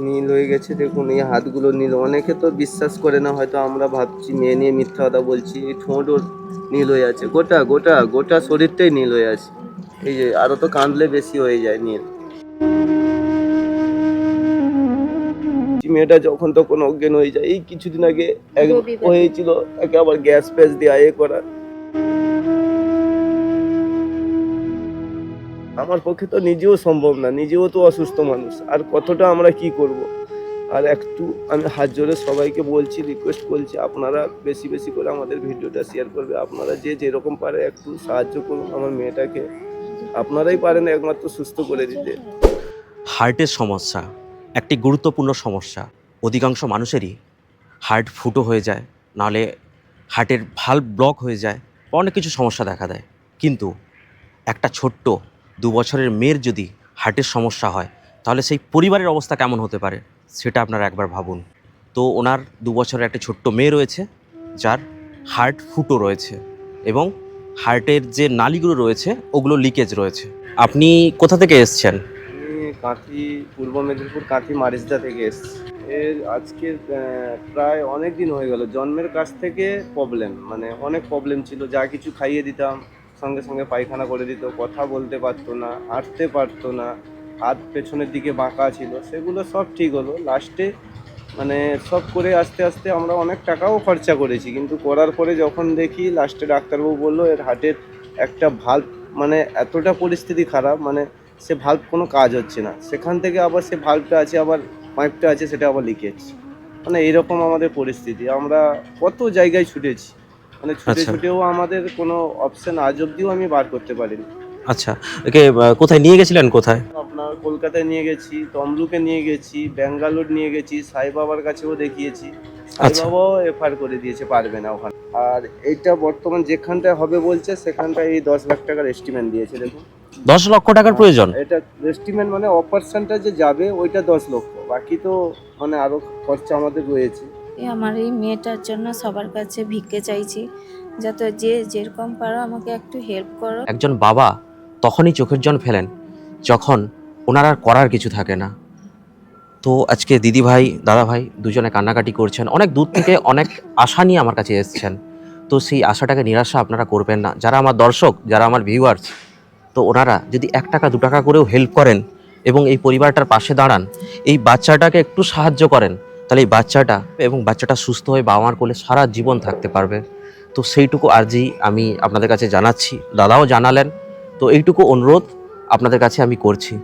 নীল হয়ে গেছে, দেখুন এই হাতগুলো নীল। অনেকে তো বিশ্বাস করে না, হয়তো আমরা ভাবছি মেয়ে নিয়ে মিথ্যা কথা বলছি। এই ঠোঁটও নীল হয়ে আছে, গোটা গোটা গোটা শরীরটাই নীল হয়ে আছে। এই যে আরো তো কাঁদলে বেশি হয়ে যায় নীল। মেয়েটা যখন তখন অজ্ঞান হয়ে যায়। এই কিছুদিন আগে এক হয়েছিল, তাকে আবার গ্যাস ফ্যাস দেওয়া এ করা। আমার পক্ষে তো নিজেও সম্ভব না, নিজেও তো অসুস্থ মানুষ, আর কতটা আমরা কি করব। আর একটু আমি হাত জোড়ে সবাইকে বলছি, রিকোয়েস্ট করছি, আপনারা বেশি বেশি করে আমাদের ভিডিওটা শেয়ার করবে। আপনারা যে যেরকম পারে একটু সাহায্য করুন আমার মেয়েটাকে। আপনারাই পারেন একমাত্র সুস্থ করে দিতে। হার্টের সমস্যা একটি গুরুত্বপূর্ণ সমস্যা। অধিকাংশ মানুষেরই হার্ট ফুটো হয়ে যায়, নাহলে হার্টের ভালভ ব্লক হয়ে যায়, বা অনেক কিছু সমস্যা দেখা দেয়। কিন্তু একটা ছোট্ট 2 বছরের মেয়ের যদি হার্টের সমস্যা হয়, তাহলে সেই পরিবারের অবস্থা কেমন হতে পারে সেটা আপনারা একবার ভাবুন। তো ওনার 2 বছরের একটা ছোট্ট মেয়ে রয়েছে, যার হার্ট ফুটো রয়েছে এবং হার্টের যে নালীগুলো রয়েছে ওগুলো লিকেজ রয়েছে। আপনি কোথা থেকে এসছেন? আমি কাঁথি, পূর্ব মেদিনীপুর কাঁথি মারিসদা থেকে এসেছি। এর আজকে প্রায় অনেক দিন হয়ে গেল। জন্মের কাছ থেকে প্রবলেম, মানে অনেক প্রবলেম ছিল। যা কিছু খাইয়ে দিতাম সঙ্গে সঙ্গে পায়খানা করে দিত, কথা বলতে পারতো না, হাঁটতে পারতো না, হাত পেছনের দিকে বাঁকা ছিল। সেগুলো সব ঠিক হলো লাস্টে, মানে সব করে আস্তে আস্তে আমরা অনেক টাকাও খরচা করেছি, কিন্তু করার পরে যখন দেখি লাস্টে ডাক্তারবাবু বললো এর হার্টের একটা ভাল্ব, মানে এতটা পরিস্থিতি খারাপ, মানে সে ভাল্ব কোনো কাজ হচ্ছে না। সেখান থেকে আবার সে ভাল্বটা আছে, আবার পাইপটা আছে, সেটা আবার লিকেজ। মানে এইরকম আমাদের পরিস্থিতি। আমরা কত জায়গায় ছুটেছি, মানে ছুটে আচ্ছা ছুটেও আমাদের কোনো অপশান আজ অবধিও আমি বার করতে পারিনি। আচ্ছা, একে কোথায় নিয়ে গেছিলেন? কোথায়? আপনার কলকাতায় নিয়ে গেছি, তমলুকে নিয়ে গেছি, ব্যাঙ্গালোর নিয়ে গেছি, সাই বাবার কাছেও দেখিয়েছি। সাই আচ্ছা বাবাও এফআর করে দিয়েছে, পারবে না ওখানে। আর এইটা বর্তমান যেখানটায় হবে বলছে সেখানটায় এই 10 লাখ টাকার এস্টিমেট দিয়েছে, দেখুন। 10 লক্ষ টাকার প্রয়োজন? এটা এস্টিমেট, মানে অপারেশনটা যে যাবে ওইটা 10 লক্ষ, বাকি তো মানে আরো খরচা আমাদের রয়েছে। আমার এই মেয়েটার জন্য সবার কাছে ভিক্ষে চাইছি, যাতে যে যেরকম পারো আমাকে একটু হেল্প করো। একজন বাবা তখনই চোখের জল ফেলেন যখন ওনার আর করার কিছু থাকে না। তো আজকে দিদি ভাই দাদা ভাই দুজনে কান্নাকাটি করছেন, অনেক দূর থেকে অনেক আশা নিয়ে আমার কাছে এসেছেন। তো সেই আশাটাকে নিরাশা আপনারা করবেন না, যারা আমার দর্শক, যারা আমার ভিউয়ার্স। তো ওনারা যদি 1 টাকা 2 টাকা করেও হেল্প করেন এবং এই পরিবারটার পাশে দাঁড়ান, এই বাচ্চাটাকে একটু সাহায্য করেন, তাহলে এই বাচ্চাটা সুস্থ হয়ে বাবা মার কোলে সারা জীবন থাকতে পারবে। তো সেইটুকু আর্জি আমি আপনাদের কাছে জানাচ্ছি, দাদাও জানালেন। তো এইটুকু অনুরোধ আপনাদের কাছে আমি করছি।